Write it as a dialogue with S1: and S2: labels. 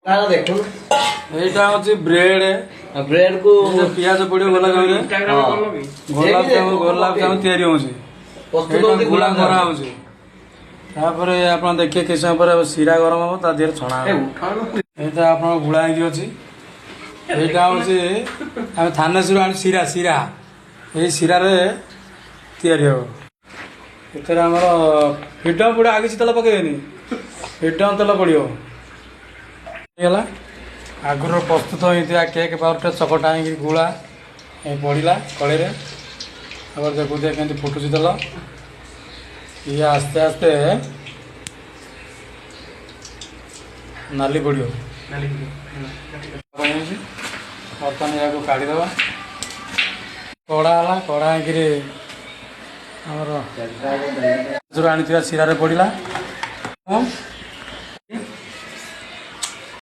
S1: देखो
S2: এইটা হচ্ছে ব্রেড
S1: ब्रेड को
S2: পিঁয়াজ পড়িବ গোଲାପ ଜାମୁ ତିଆରି ହଉଛି
S1: प्रस्तुत
S2: ଗୁଳା କରା ହଉଛି। ତାପରେ ଆପଣ ଦେଖିବେ କିଛି ସମୟ ପରେ ଶିରା ଗରମ ହବ ତା ଦେହରେ ଛଣା ହବ। ଏଇଟା ଆପଣଙ୍କ ଗୁଳା ହେଇକି ଅଛି। ଏଇଟା ହଉଛି ଆମେ ଥାନେଶ୍ୱରରୁ ଆଣି ଶିରା ଶିରା ଏଇ ଶିରାରେ ତିଆରି ହବ। ଏଥିରେ ଆମର ଫ୍ରିଡମ ପଡ଼ିବ, ଆଉ କିଛି ତେଲ ପକେଇବେନି, ଫ୍ରିଡମ ତେଲ ପଡ଼ିବ। ହେଇଗଲା ଆଗରୁ ପ୍ରସ୍ତୁତ ହେଇଥିବା କେକ୍ ପାଉଡ଼ରଟା ଚକଟା ହେଇକି ଗୁଳା ପଡ଼ିଲା କଡ଼େଇରେ। ତାପରେ ଦେଖୁଥିବେ କେମିତି ଫୁଟୁଛି ତେଲ। ଇଏ ଆସ୍ତେ ଆସ୍ତେ ନାଲି ପଡ଼ିବ। ବର୍ତ୍ତମାନ ଏହାକୁ କାଢ଼ିଦେବା। କଢ଼ା ହେଲା, କଢ଼ା ହେଇକିରି ଆମର ଆଣିଥିବା ଶିରାରେ ପଡ଼ିଲା।